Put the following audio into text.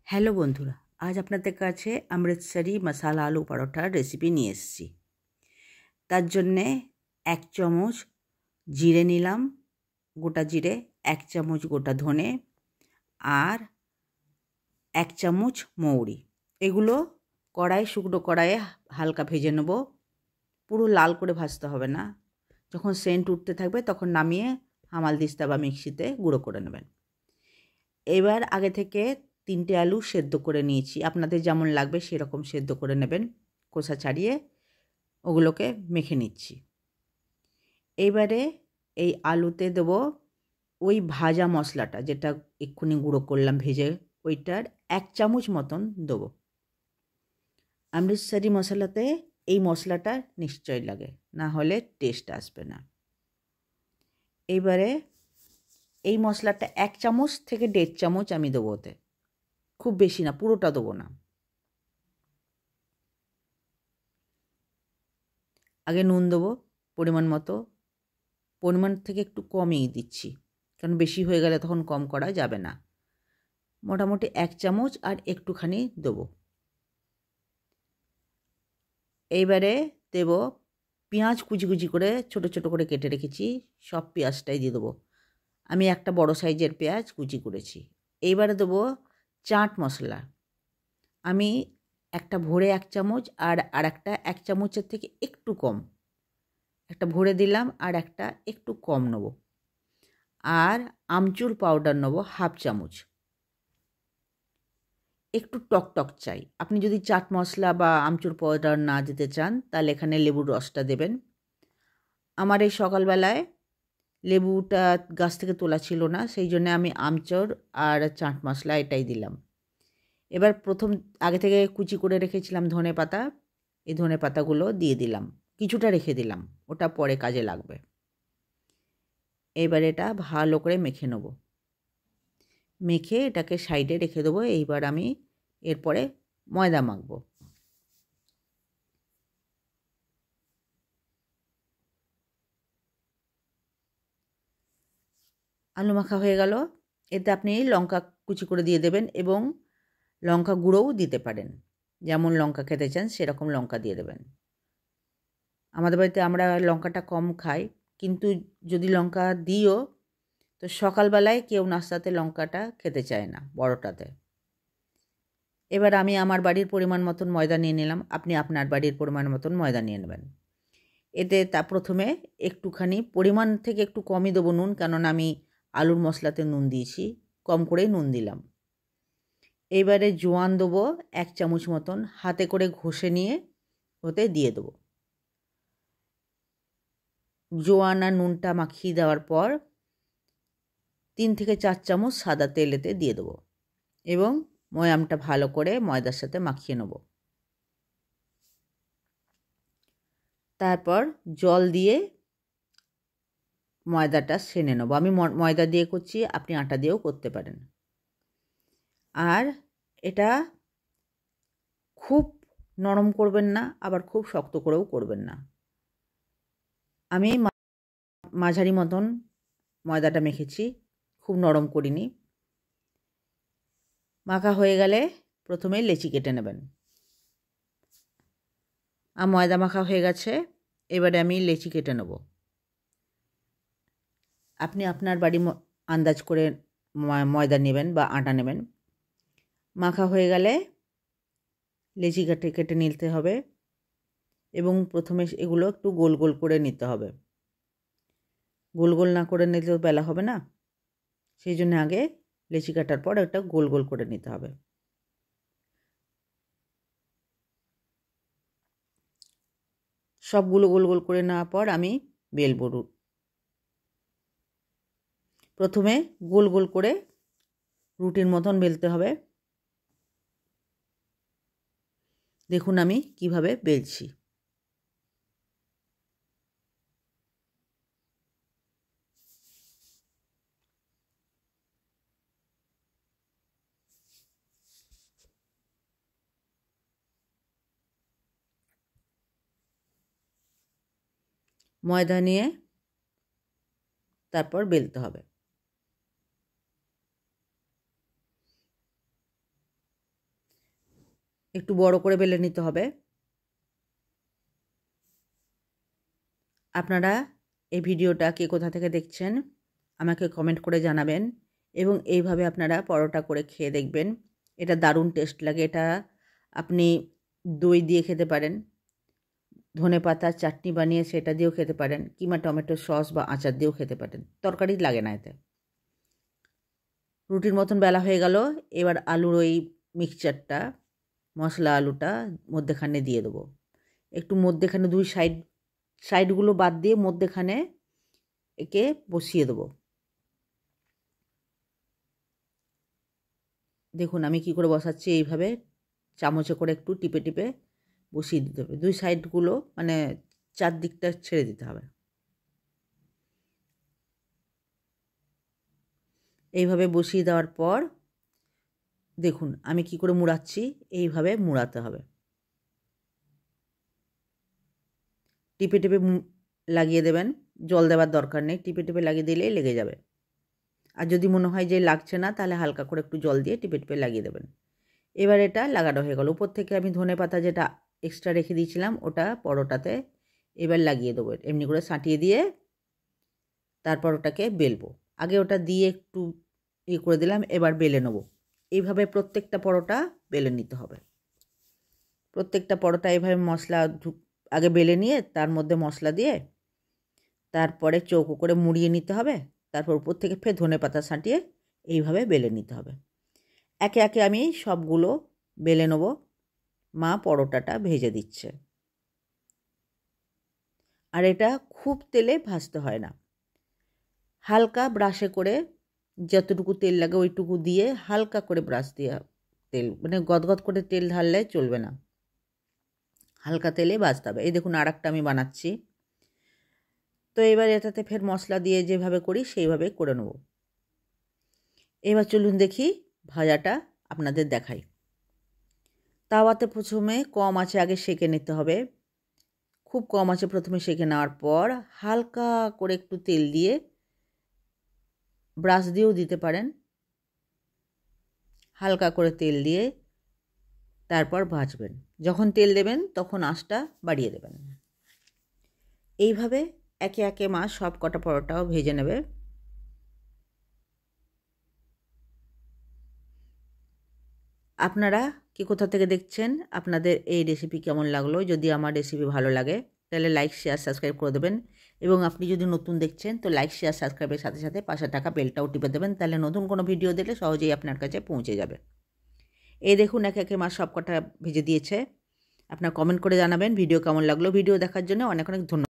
Hello বন্ধুরা, আজ আপনাদের কাছে অমৃতসরি মশালা আলু পরোটার রেসিপি নিয়ে এসেছি। তার জন্যে 1 চামচ জিরে নিলাম, গোটা জিরে, 1 চামচ গোটা ধনে আর 1 চামচ মৌরি। এগুলো শুকনো কড়াইয়ে হালকা ভেজে নেব। পুরো লাল করে ভাজতে হবে না। যখন সেন্ট উঠতে থাকবে তখন নামিয়ে হামালদিস্তা বা মিক্সিতে গুঁড়ো করে নেবেন। এবার আগে থেকে 3টে আলু সেদ্ধ করে নিয়েছি। আপনাদের যেমন লাগবে সেরকম সেদ্ধ করে নেবেন। খোসা ছাড়িয়ে ওগুলোকে মেখে নিচ্ছি। এইবারে এই আলুতে দেব ওই ভাজা মশলাটা, যেটা এক্ষুনি গুঁড়ো করলাম ভেজে, ওইটার 1 চামচ মতন দেবো। অমৃতসরি মশলাতে এই মশলাটা নিশ্চয়ই লাগে, না হলে টেস্ট আসবে না। এইবারে এই মশলাটা 1 চামচ থেকে 1.5 চামচ আমি দেবো ওতে, খুব বেশি না, পুরোটা দেবো না। আগে নুন দেবো পরিমাণ মতো, পরিমাণ থেকে একটু কমই দিচ্ছি, কারণ বেশি হয়ে গেলে তখন কম করা যাবে না। মোটামুটি 1 চামচ আর একটুখানি দেবো। এইবারে দেব পেঁয়াজ কুচি কুচি করে ছোট ছোট করে কেটে রেখেছি, সব পেঁয়াজটাই দিয়ে দেবো। আমি একটা বড় সাইজের পেঁয়াজ কুচি করেছি। এইবারে দেবো চাট মশলা। আমি একটা ভরে 1 চামচ আর একটা 1 চামচের থেকে একটু কম, একটা ভরে দিলাম আর একটা একটু কম নেব। আর আমচুর পাউডার নেব 1/2 চামচ। একটু টক চাই। আপনি যদি চাট মশলা বা আমচুর পাউডার না দিতে চান তাহলে এখানে লেবুর রসটা দেবেন। আমার এই সকালবেলায় লেবুটা গাছ থেকে তোলা ছিল না, সেই জন্য আমি আমচুর আর চাট মশলা এটাই দিলাম। এবার আগে থেকে কুচি করে রেখেছিলাম ধনে পাতা, এই ধনে পাতাগুলো দিয়ে দিলাম, কিছুটা রেখে দিলাম, ওটা পরে কাজে লাগবে। এবার এটা ভালো করে মেখে নেব। মেখে এটাকে সাইডে রেখে দেবো। এইবার আমি এরপরে ময়দা মাখবো। আলু মাখা হয়ে গেল। এতে আপনি লঙ্কা কুচি করে দিয়ে দেবেন এবং লঙ্কা গুঁড়োও দিতে পারেন, যেমন লঙ্কা খেতে চান সেরকম লঙ্কা দিয়ে দেবেন। আমাদের বাড়িতে আমরা লঙ্কাটা কম খাই, কিন্তু যদি লঙ্কা দিও তো সকালবেলায় কেউ নাস্তাতে লঙ্কাটা খেতে চায় না বড়টাতে। এবার আমি আমার বাড়ির পরিমাণ মতন ময়দা নিয়ে নিলাম, আপনি আপনার বাড়ির পরিমাণ মতন ময়দা নিয়ে নেবেন। এতে প্রথমে একটুখানি পরিমাণ থেকে একটু কমই দেবো নুন, কেননা আমি আলুর মশলাতে নুন দিয়েছি, কম করেই নুন দিলাম। এইবারে জোয়ান দেবো 1 চামচ মতন, হাতে করে ঘষে নিয়ে ওতে দিয়ে দেবো। জোয়ান আর নুনটা মাখিয়ে দেওয়ার পর 3 থেকে 4 চামচ সাদা তেল এতে দিয়ে দেবো এবং ময়ামটা ভালো করে ময়দার সাথে মাখিয়ে নেব। তারপর জল দিয়ে ময়দাটা সেনে নেব। আমি ময়দা দিয়ে করছি, আপনি আটা দিয়েও করতে পারেন। আর এটা খুব নরম করবেন না, আবার খুব শক্ত করেও করবেন না। আমি মাঝারি মতন ময়দাটা মেখেছি, খুব নরম করিনি। মাখা হয়ে গেলে প্রথমে লেচি কেটে নেবেন। ময়দা মাখা হয়ে গেছে, এবারে আমি লেচি কেটে নেব। আপনি আপনার বাড়ি আন্দাজ করে ময়দা নেবেন বা আটা নেবেন। মাখা হয়ে গেলে লেচি কেটে নিতে হবে এবং প্রথমে এগুলো একটু গোল গোল করে নিতে হবে। গোল গোল না করে নিলে তো বেলা হবে না, সেই জন্য আগে লেচি কাটার পর একটা গোল গোল করে নিতে হবে। সবগুলো গোল গোল করে নেওয়ার পর আমি বেলবো। প্রথমে গোল গোল করে রুটির মতন বেলতে হবে। দেখুন আমি কিভাবে বেলছি। ময়দা নিয়ে তারপর বেলতে হবে। একটু বড় করে বেলে নিতে হবে। আপনারা এই ভিডিওটা কে কোথা থেকে দেখছেন আমাকে কমেন্ট করে জানাবেন এবং এইভাবে আপনারা পরোটা করে খেয়ে দেখবেন। এটা দারুণ টেস্ট লাগে। এটা আপনি দই দিয়ে খেতে পারেন, ধনেপাতার চাটনি বানিয়ে সেটা দিয়েও খেতে পারেন, কিংবা টমেটো সস বা আচার দিয়েও খেতে পারেন। তরকারি লাগে না এতে। রুটির মতন বেলা হয়ে গেল। এবার আলুর ওই মিক্সচারটা, মশলা আলুটা মধ্যেখানে দিয়ে দেবো। একটু মধ্যেখানে দুই সাইডগুলো বাদ দিয়ে মধ্যেখানে একে বসিয়ে দেবো। দেখুন আমি কি করে বসাচ্ছি। এইভাবে চামচে করে একটু টিপে টিপে বসিয়ে দিতে হবে। দুই সাইডগুলো মানে চারদিকটা ছেড়ে দিতে হবে। এইভাবে বসিয়ে দেওয়ার পর দেখুন আমি কি করে মুড়াচ্ছি। এইভাবে মুড়াতে হবে। টিপে টিপে লাগিয়ে দেবেন। জল দেওয়ার দরকার নেই, টিপে টিপে লাগিয়ে দিলেই লেগে যাবে। আর যদি মনে হয় যে লাগছে না তাহলে হালকা করে একটু জল দিয়ে টিপে টিপে লাগিয়ে দেবেন। এবার এটা লাগানো হয়ে গেল। উপর থেকে আমি ধনেপাতা যেটা এক্সট্রা রেখে দিয়েছিলাম ওটা পরোটাতে এবার লাগিয়ে দেবো। এমনি করে সাঁটিয়ে দিয়ে তারপর ওটাকে বেলবো। আগে ওটা দিয়ে একটু করে দিলাম, এবার বেলে নেবো। এইভাবে প্রত্যেকটা পরোটা বেলে নিতে হবে। প্রত্যেকটা পরোটা এইভাবে মশলা আগে বেলে নিয়ে তার মধ্যে মশলা দিয়ে তারপরে চৌকো করে মুড়িয়ে নিতে হবে। তারপর উপর থেকে ফের ধনেপাতা ছাঁটিয়ে এইভাবে বেলে নিতে হবে। একে একে আমি সবগুলো বেলে নেব। মা পরোটাটা ভেজে দিচ্ছে। আর এটা খুব তেলে ভাজতে হয় না, হালকা ব্রাশে করে যতটুকু তেল লাগে ওইটুকু দিয়ে হালকা করে ব্রাশ দিয়ে তেল, মানে গদগদ করে তেল ঢাললে চলবে না, হালকা তেলে ভাজতে হবে। এই দেখুন আর একটা আমি বানাচ্ছি। তো এবার এটাতে ফের মশলা দিয়ে যেভাবে করি সেইভাবে করে নেব। এবার চলুন দেখি ভাজাটা আপনাদের দেখাই। তাওয়াতে প্রথমে কম আঁচে আগে সেঁকে নিতে হবে। খুব কম আঁচে প্রথমে সেঁকে নেওয়ার পর হালকা করে একটু তেল দিয়ে, ব্রাশ দিয়েও দিতে পারেন, হালকা করে তেল দিয়ে তারপর ভাজবেন। যখন তেল দেবেন তখন আঁচটা বাড়িয়ে দেবেন। এইভাবে একে একে মা সব কটা পরোটাও ভেজে নেবে। আপনারা কি কোথা থেকে দেখছেন, আপনাদের এই রেসিপি কেমন লাগলো? যদি আমার রেসিপি ভালো লাগে তাহলে লাইক শেয়ার সাবস্ক্রাইব করে দেবেন। এবং আপনি যদি নতুন দেখছেন তো লাইক শেয়ার সাবস্ক্রাইবের সাথে সাথে পাশে থাকা বেলটাও টিপে দেবেন, তাহলে নতুন কোনো ভিডিও দেখলে সহজেই আপনার কাছে পৌঁছে যাবে। এই দেখুন একে একে মা সব কটা ভেজে দিয়েছে। আপনার কমেন্ট করে জানাবেন ভিডিও কেমন লাগলো। ভিডিও দেখার জন্য অনেক অনেক ধন্যবাদ।